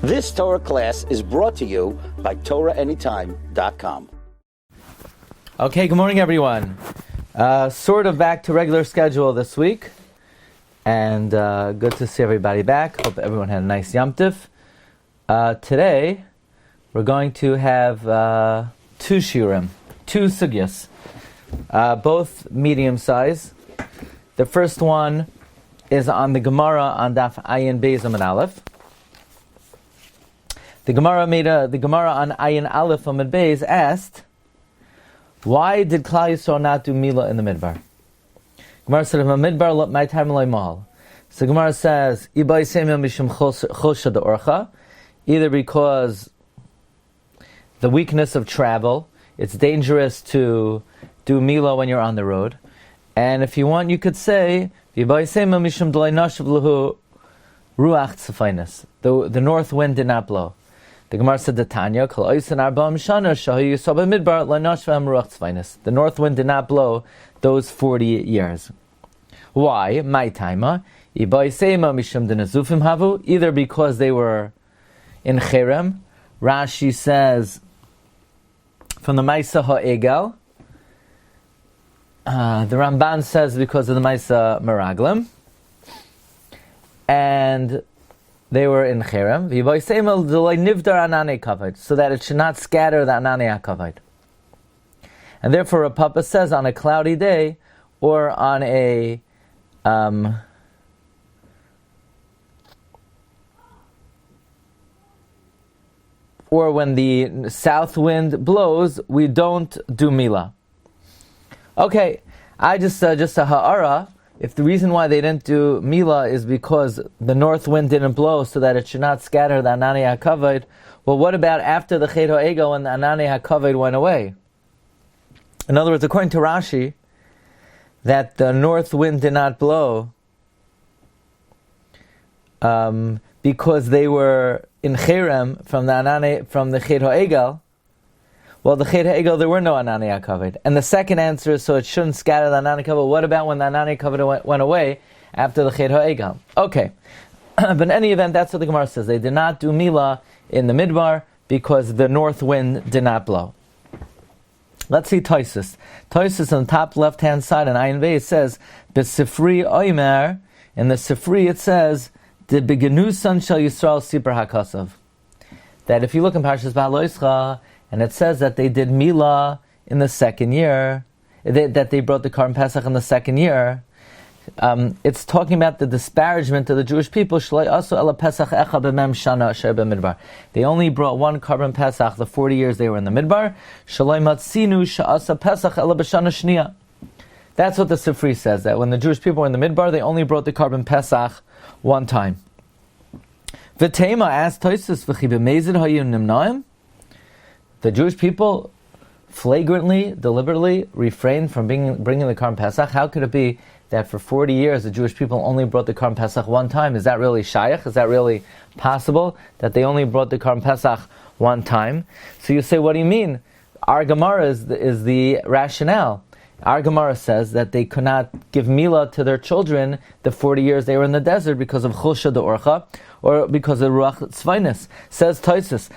This Torah class is brought to you by TorahAnytime.com. Okay, good morning, everyone. Sort of back to regular schedule this week, and good to see everybody back. Hope everyone had a nice Yom Tif. Today, we're going to have two Shiurim, two Sugyas, both medium size. The first one is on the Gemara on Daf Ayin Beis Amud Aleph. The Gemara on Ayin Aleph Amud Beis asked, why did Klal Yisrael not do Milah in the Midbar? Gemara said, Midbar my time mahal. So Gemara says, either because the weakness of travel, it's dangerous to do Milah when you're on the road. And if you want, you could say, the north wind did not blow. The Gemara said, the north wind did not blow those 40 years. Why? My time. Either because they were in Cherem. Rashi says, from the Maisa Ha'egel. The Ramban says because of the Maisa Meraglim. And they were in Cherem, so that it should not scatter the Ananei HaKavod. And therefore, Papa says on a cloudy day, or on a or when the south wind blows, we don't do Milah. Okay, I just a ha'ara. If the reason why they didn't do Milah is because the north wind didn't blow so that it should not scatter the Ananei HaKavod, well, what about after the Chet HaEgel when the Ananei HaKavod went away? In other words, according to Rashi, that the north wind did not blow because they were in Cherem from the Chet HaEgel. Well, the Chet HaEgel, there were no Ananei HaKavod. And the second answer is, so it shouldn't scatter the Ananei HaKavod. What about when the Ananei HaKavod went away after the Chet HaEgel? Okay. But in any event, that's what the Gemara says. They did not do Milah in the Midbar because the north wind did not blow. Let's see Toisus. Toisus on the top left-hand side on Ayin Beis says, B'Sifri Oimer, in the Sifri it says, De Begenusan Shel Yisroel Sipur HaKasav. That if you look in Parshas Ba'aloischa, and it says that they did Milah in the second year, that they brought the Korban Pesach in the second year. It's talking about the disparagement of the Jewish people. They only brought one Korban Pesach the 40 years they were in the Midbar. That's what the Sifri says, that when the Jewish people were in the Midbar, they only brought the Korban Pesach one time. V'tema asked Toisus, the Jewish people flagrantly, deliberately refrained from bringing the Korban Pesach. How could it be that for 40 years the Jewish people only brought the Korban Pesach one time? Is that really shayach? Is that really possible that they only brought the Korban Pesach one time? So you say, what do you mean? Our Gemara is the rationale. Our Gemara says that they could not give Milah to their children the 40 years they were in the desert because of Chulsha de Orcha, or because of Ruach Tzvainis. Says Toisus,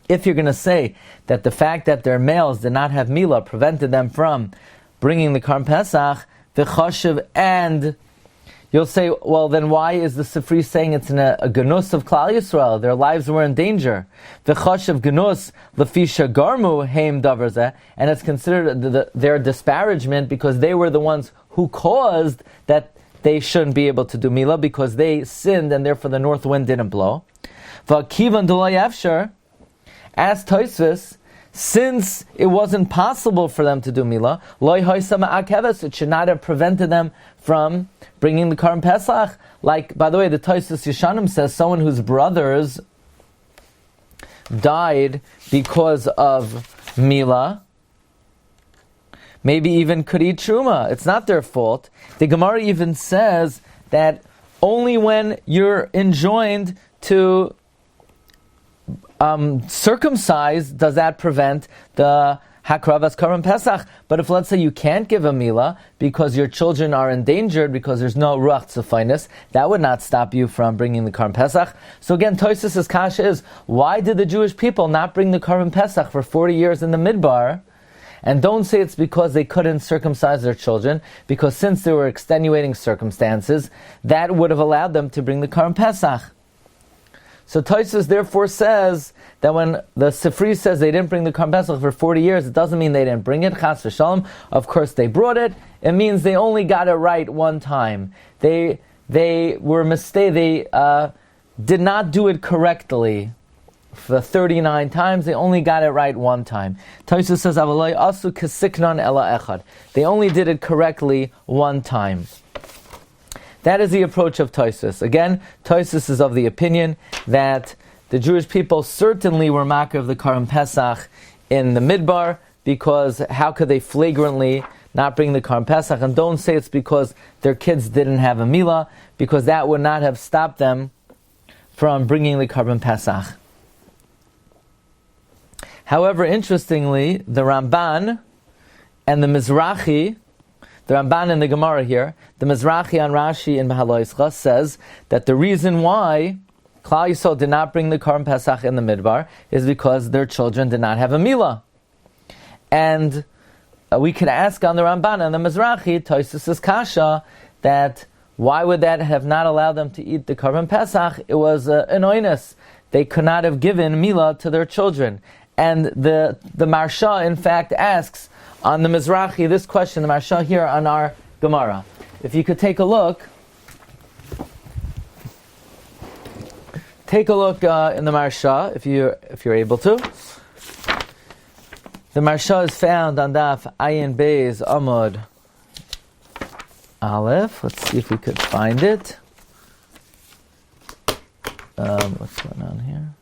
if you're going to say that the fact that their males did not have Milah prevented them from bringing the Korban Pesach, the Chashav, and you'll say, well, then why is the Sifri saying it's in a genus of Klal Yisrael? Their lives were in danger. The Chashav genus lefisha garmu heim davar, and it's considered their disparagement because they were the ones who caused that they shouldn't be able to do Milah because they sinned and therefore the north wind didn't blow. V'kivan d'lo yafshar, asked Tosfos, since it wasn't possible for them to do Milah, loy hoysam ma'akeves, it should not have prevented them from bringing the Korban Pesach. Like, by the way, the Tosfos Yeshanim says someone whose brothers died because of Milah, maybe even could eat truma. It's not their fault. The Gemara even says that only when you're enjoined to circumcise does that prevent the Hakravas Karim Pesach. But if, let's say, you can't give a milah because your children are endangered because there's no ruach tzefinus, that would not stop you from bringing the Karim Pesach. So again, Tosfos' kasha is, why did the Jewish people not bring the Karim Pesach for 40 years in the Midbar? And don't say it's because they couldn't circumcise their children, because since there were extenuating circumstances, that would have allowed them to bring the Karim Pesach. So Tosfos therefore says that when the Sifri says they didn't bring the Karim Pesach for 40 years, it doesn't mean they didn't bring it, chas v'shalom. Of course they brought it. It means they only got it right one time. They were they did not do it correctly for 39 times. They only got it right one time. Tosfos says, Avaloi asu kesiknon ela echad. They only did it correctly one time. That is the approach of Tosfos. Again, Tosfos is of the opinion that the Jewish people certainly were makar of the Karim Pesach in the Midbar, because how could they flagrantly not bring the Karim Pesach? And don't say it's because their kids didn't have a milah, because that would not have stopped them from bringing the Karim Pesach. However, interestingly, the Ramban and the Mizrahi, the Ramban and the Gemara here, the Mizrahi on Rashi in Behaloischa says that the reason why Klal Yisrael did not bring the Karim Pesach in the Midbar is because their children did not have a milah. And we could ask on the Ramban and the Mizrahi, Tosfos' kasha, that why would that have not allowed them to eat the Karim Pesach? It was an oinus. They could not have given milah to their children. And the Marsha, in fact, asks on the Mizrahi this question, the Marsha here on our Gemara. If you could take a look in the Marsha, if you're able to. The Marsha is found on Daf Ayin Beis Amud Aleph. Let's see if we could find it. What's going on here?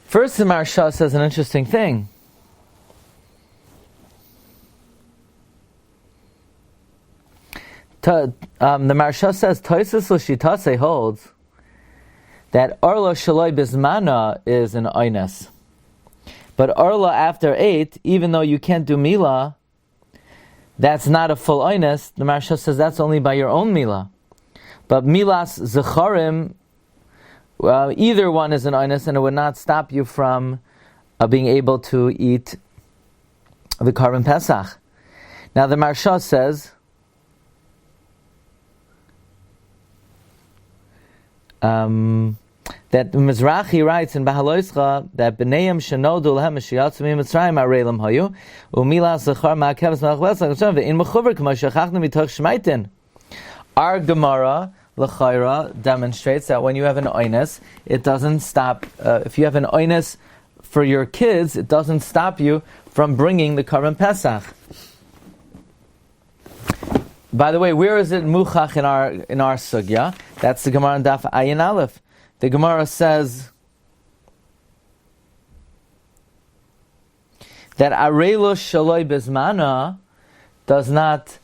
First, the Marsha says an interesting thing. The Marsha says Tosfos L'Shitase holds that Arla Shaloi Bismana is an oines, but Arla after 8, even though you can't do milah, that's not a full oines. The Marsha says that's only by your own milah, but milas zecharim, either one is an oines, and it would not stop you from being able to eat the Karim Pesach. Now the Marsha says that Mizrahi writes in Behaloischa that Bnei shenodu lehem sheyatzu miMitzrayim areilim hayu umilas zechar ma'akevas malach ve'in mechuver k'mo shechachnu mitoch shmaitin. Our Gemara l'chayra demonstrates that when you have an oines, it doesn't stop. If you have an oines for your kids, it doesn't stop you from bringing the Karim Pesach. By the way, where is it muchach in our Sugya? That's the Gemara in Daf Ayin Aleph. The Gemara says that Areilu Shaloi Bismana does not.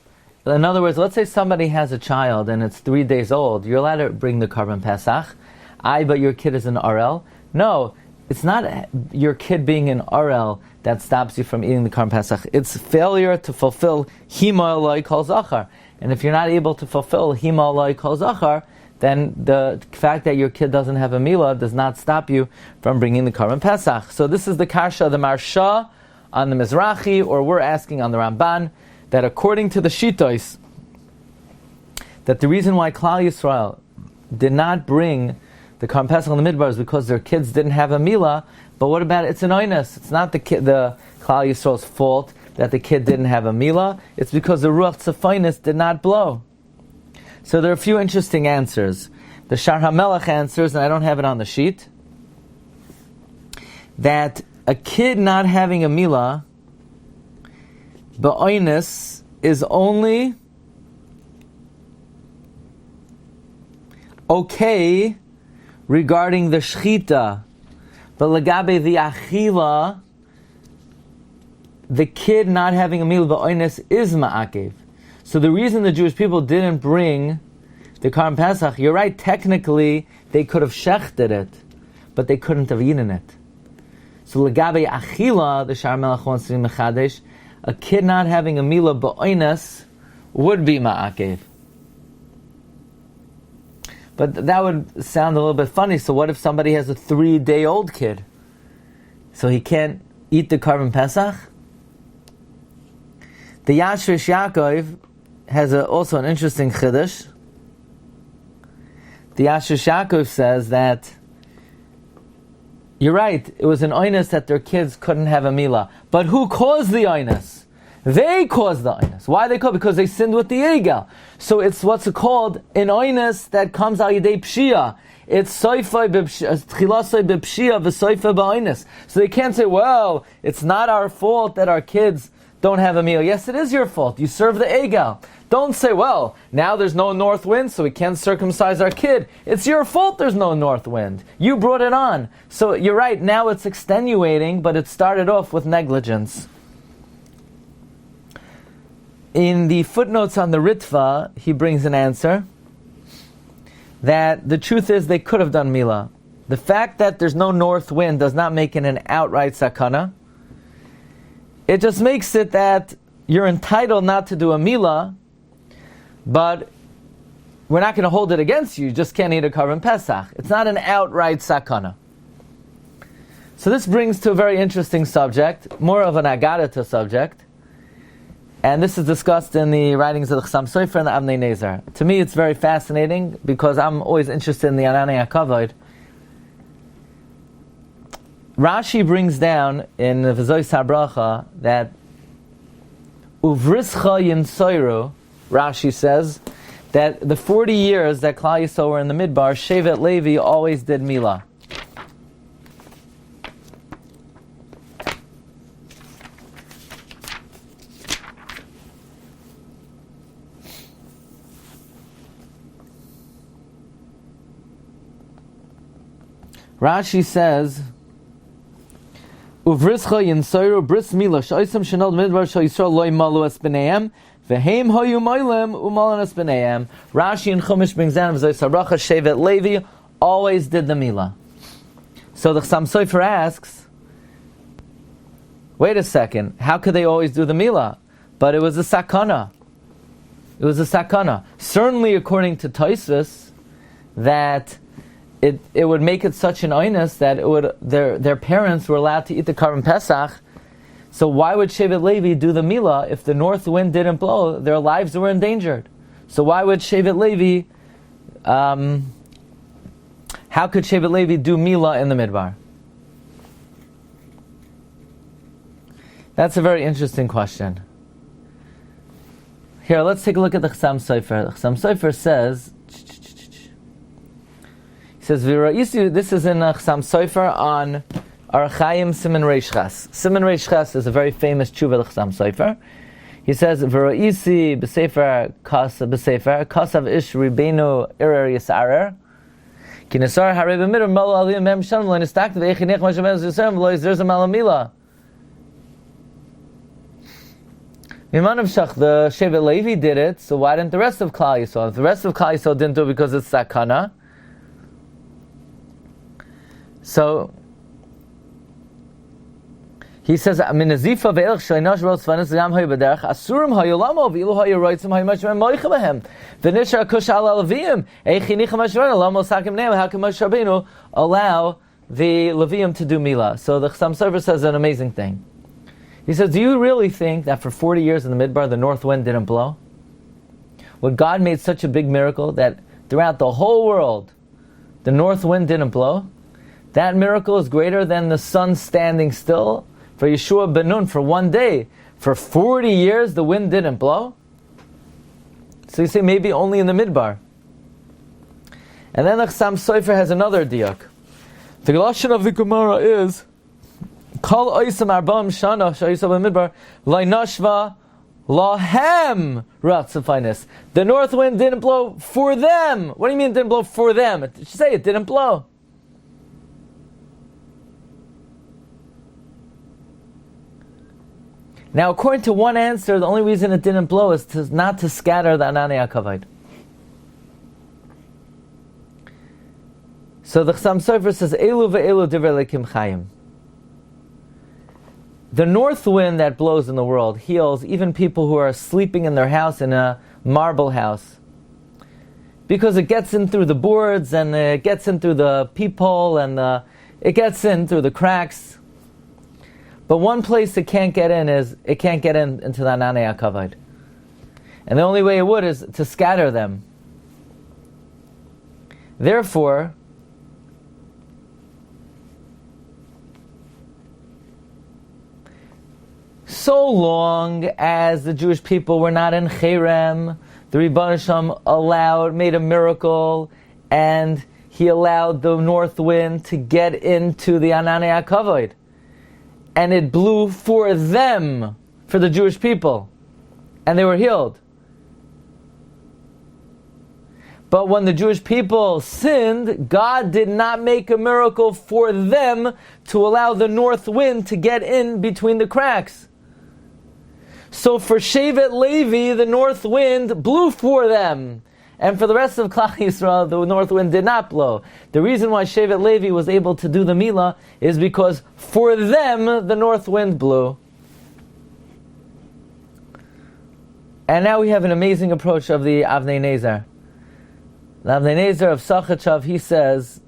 In other words, let's say somebody has a child and it's 3 days old. You're allowed to bring the Karim Pesach. But your kid is an RL. No, it's not your kid being an RL that stops you from eating the Karim Pesach. It's failure to fulfill Hima Eloi Kol Zachar. And if you're not able to fulfill Hima Eloi Kol Zachar, then the fact that your kid doesn't have a milah does not stop you from bringing the Karim Pesach. So this is the kasha, the Marsha on the Mizrahi, or we're asking on the Ramban, that according to the Shittos, that the reason why Klal Yisrael did not bring the Karim Pesach in the Midbar is because their kids didn't have a milah. But what about it? It's an oinus. It's not the Klal Yisrael's fault that the kid didn't have a milah. It's because the ruach tzefinus did not blow. So there are a few interesting answers. The Shar HaMelech answers, and I don't have it on the sheet, that a kid not having a milah, ba'oinus, is only okay regarding the shchita, but legabe the achila, the kid not having a meal ba'oines is ma'akev. So the reason the Jewish people didn't bring the Karban Pesach, you're right, technically they could have shechted it, but they couldn't have eaten it. So legabe achila, the Shar Melech wants to be mechadesh, a kid not having a meal ba'oines would be ma'akev. But that would sound a little bit funny. So what if somebody has a 3-day-old kid? So he can't eat the Karban Pesach? The Yashvish Yaakov has also an interesting chiddush. The Yashvish Yaakov says that you're right, it was an oinus that their kids couldn't have a milah. But who caused the oinus? They caused the oinus. Why they caused? Because they sinned with the egel. So it's what's called an oinus that comes al yedei pshia. It's soifai tchilasai b'pshia v'soifai b'oinus. So they can't say, well, it's not our fault that our kids don't have a meal. Yes, it is your fault. You serve the egel. Don't say, well, now there's no north wind, so we can't circumcise our kid. It's your fault there's no north wind. You brought it on. So you're right, now it's extenuating, but it started off with negligence. In the footnotes on the Ritva, he brings an answer that the truth is they could have done Milah. The fact that there's no north wind does not make it an outright sakana. It just makes it that you're entitled not to do a Milah, but we're not going to hold it against you. You just can't eat a Karban Pesach. It's not an outright sakana. So this brings to a very interesting subject, more of an agadata subject. And this is discussed in the writings of the Chasam Sofer and the Avnei Nezer. To me, it's very fascinating because I'm always interested in the Ananei HaKavod. Rashi brings down in the V'zois HaBracha that Uvrischa Yinsoiru, Rashi says, that the 40 years that Klal Yisrael were in the Midbar, Shevet Levi always did Milah. Rashi says, Uvrischa yinsoiru bris mila shoisam shenol midbar shal Yisroel loy malu es b'neihem v'heim hoyu moilem umalan es b'neihem. Rashi and Chumash brings down V'zois HaBracha Shevet Levi always did the milah. So the Chasam Sofer asks, wait a second, how could they always do the milah? But it was a sakana. It was a sakana. Certainly according to Tosfos, that it would make it such an oinus that it would their parents were allowed to eat the Karban Pesach. So why would Shevet Levi do the milah if the north wind didn't blow? Their lives were endangered. So why would Shevet Levi? How could Shevet Levi do milah in the Midbar? That's a very interesting question. Here, let's take a look at the Chasam Sofer. The Chasam Sofer says. Says, this is in Chasam Sofer on Archaim Siman Reish Ches. Siman Reish Ches is a very famous tshuva of Chasam Sofer. He says, V'ra'isi b'sefer kasav ish ribeinu irer yisarer ki nesar harei b'midbar malo aliyah mem shalom lo nistakta v'echinech mashaben zisem lo yizerza malamila. Miman of Shach, the Shevet Levi did it, so why didn't the rest of Klal Yisrael? If the rest of Klal Yisrael didn't do it because it's sakana, so he says, "Minazifa ve'elch shleinash rotz vanis gam hay b'derech asurim hayolamo v'ilu hayaroitzim haymashem moichem behem v'nishar kush al levim eichinich mashvan lamo sakim neim how can Moshe Rabbeinu allow the Levium to do milah?" So the Chasam Sofer says an amazing thing. He says, "Do you really think that for 40 years in the Midbar the north wind didn't blow? When God made such a big miracle that throughout the whole world the north wind didn't blow? That miracle is greater than the sun standing still for Yeshua ben Nun for one day. For 40 years the wind didn't blow? So you say maybe only in the Midbar." And then the Chasam Sofer has another diak. The Lashon of the Gemara is Kol oisam arba'am shana shayisab Midbar lai nashva Lahem ratzafinus. The north wind didn't blow for them. What do you mean it didn't blow for them? It should say it didn't blow. Now, according to one answer, the only reason it didn't blow is not to scatter the Ananei HaKavod. So the Chasam Sofer says, Elu ve'elu divrei Elokim chayim. The north wind that blows in the world heals even people who are sleeping in their house in a marble house. Because it gets in through the boards, and it gets in through the peephole, and it gets in through the cracks. But one place it can't get in is, it can't get into the Ananei HaKavod. And the only way it would is to scatter them. Therefore, so long as the Jewish people were not in Cherem, the Rebbeinu Shalom made a miracle, and he allowed the north wind to get into the Ananei HaKavod. And it blew for them, for the Jewish people. And they were healed. But when the Jewish people sinned, God did not make a miracle for them to allow the north wind to get in between the cracks. So for Shevet Levi, the north wind blew for them. And for the rest of Klal Yisrael, the north wind did not blow. The reason why Shevet Levi was able to do the Milah is because for them, the north wind blew. And now we have an amazing approach of the Avnei Nezer. The Avnei Nezer of Sachachav, he says,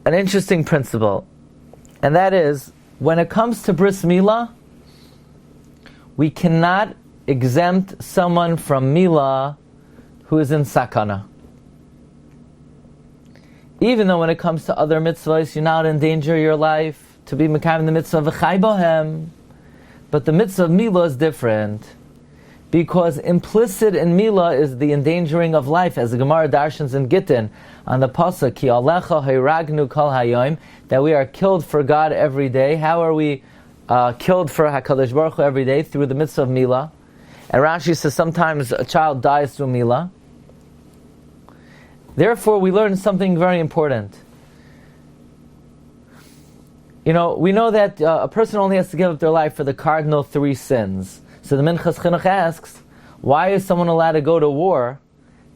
an interesting principle. And that is, when it comes to Bris Milah, we cannot exempt someone from Milah who is in Sakana. Even though when it comes to other mitzvahs, you're not in danger of your life to be Mekayim in the mitzvah of V'chai Bohem. But the mitzvah of Milah is different. Because implicit in Milah is the endangering of life, as the Gemara darshans in Gittin on the Pasuk, Ki Alecha Hayragnu Kol Hayom, that we are killed for God every day. How are we killed for HaKadosh Baruch Hu every day? Through the mitzvah of Milah. And Rashi says sometimes a child dies through Milah. Therefore, we learn something very important. We know that a person only has to give up their life for the cardinal 3 sins. So the Minchas Chinuch asks, why is someone allowed to go to war,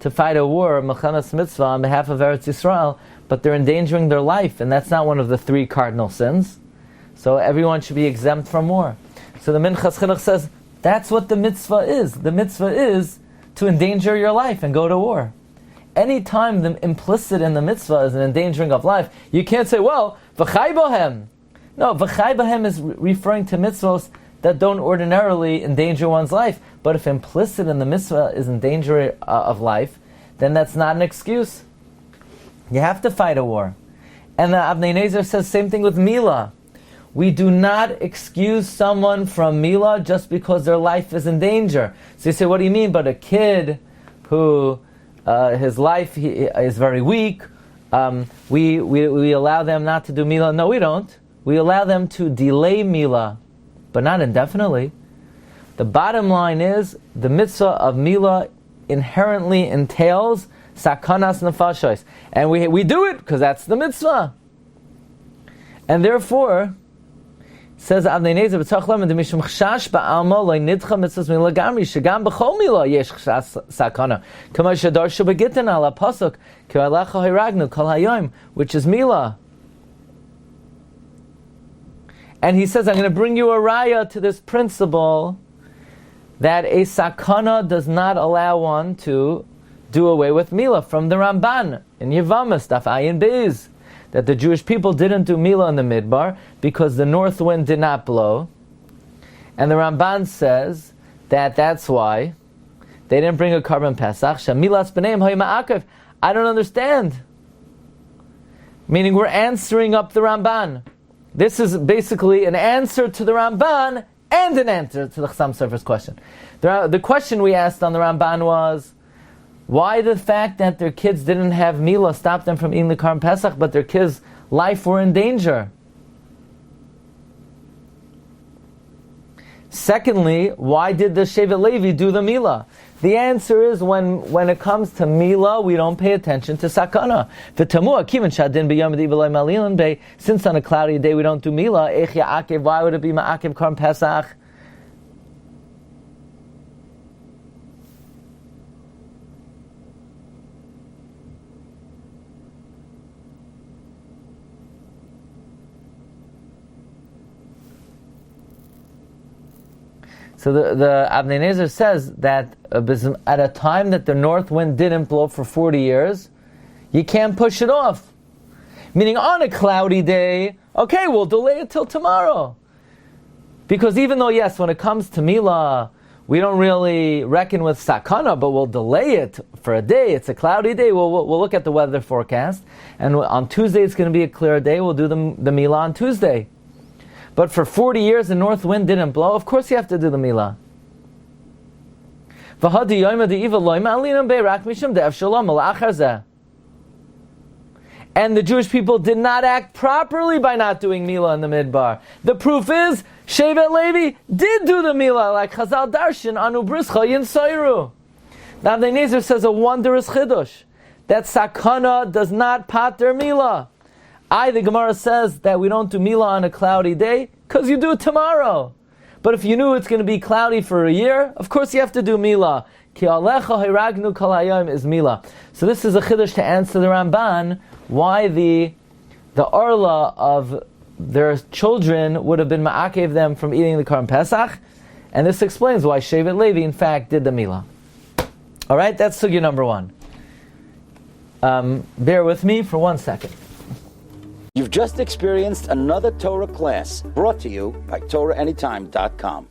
to fight a war, Mechanas Mitzvah, on behalf of Eretz Yisrael, but they're endangering their life, and that's not one of the 3 cardinal sins. So everyone should be exempt from war. So the Minchas Chinuch says, that's what the mitzvah is. The mitzvah is to endanger your life and go to war. Anytime the implicit in the mitzvah is an endangering of life, you can't say, well, V'chai Bohem. No, V'chai Bohem is referring to mitzvahs that don't ordinarily endanger one's life. But if implicit in the mitzvah is in danger of life, then that's not an excuse. You have to fight a war. And the Avnei Nezer says same thing with Milah. We do not excuse someone from Milah just because their life is in danger. So you say, what do you mean? But a kid who his life is very weak, we allow them not to do Milah? No, we don't. We allow them to delay Milah, but not indefinitely. The bottom line is, the mitzvah of Milah inherently entails sakanas nefashos. And we do it because that's the mitzvah. And therefore, says Avnei Nezer b'tzach lemon demishum chashash ba'alma lo nidcha mitzvahs milah gamri shegam b'chol milah yesh chashash sakana kama shedarshu b'gittin ala pasuk ki alecha hayragnu kol hayom, which is milah. And he says, I'm going to bring you a raya to this principle that a sakana does not allow one to do away with milah, from the Ramban in Yevamos, daf ayin beis, that the Jewish people didn't do milah in the Midbar because the north wind did not blow. And the Ramban says that that's why they didn't bring a carbon Pesach. Shamilas b'neim hoy ma'akev. I don't understand. Meaning we're answering up the Ramban. This is basically an answer to the Ramban and an answer to the Chasam Sofer's question. The question we asked on the Ramban was, why the fact that their kids didn't have Milah stop them from eating the Karm Pesach, but their kids' life were in danger? Secondly, why did the Shevet Levi do the Milah? The answer is when it comes to Milah, we don't pay attention to Sakana. Since on a cloudy day we don't do Milah, why would it be Ma'akev Karm Pesach? So the Avnei Nezer says that at a time that the north wind didn't blow for 40 years, you can't push it off. Meaning on a cloudy day, okay, we'll delay it till tomorrow. Because even though, yes, when it comes to Milah, we don't really reckon with Sakana, but we'll delay it for a day. It's a cloudy day. We'll look at the weather forecast. And on Tuesday it's going to be a clear day. We'll do the Milah on Tuesday. But for 40 years the north wind didn't blow, of course you have to do the Milah. And the Jewish people did not act properly by not doing Milah in the Midbar. The proof is, Shevet Levi did do the Milah, like Chazal Darshan, Anu Brischa Yin Soiru. Now the Nezer says a wondrous chidush, that Sakana does not pater Milah. The Gemara says that we don't do Milah on a cloudy day, because you do it tomorrow. But if you knew it's going to be cloudy for a year, of course you have to do Milah. Ki alecha hiragnu kol hayom is Milah. So this is a chiddush to answer the Ramban, why the Orla of their children would have been ma'akev them from eating the Karm Pesach, and this explains why Shevet Levi in fact did the Milah. Alright, that's Sugya number 1. Bear with me for 1 second. You've just experienced another Torah class brought to you by TorahAnytime.com.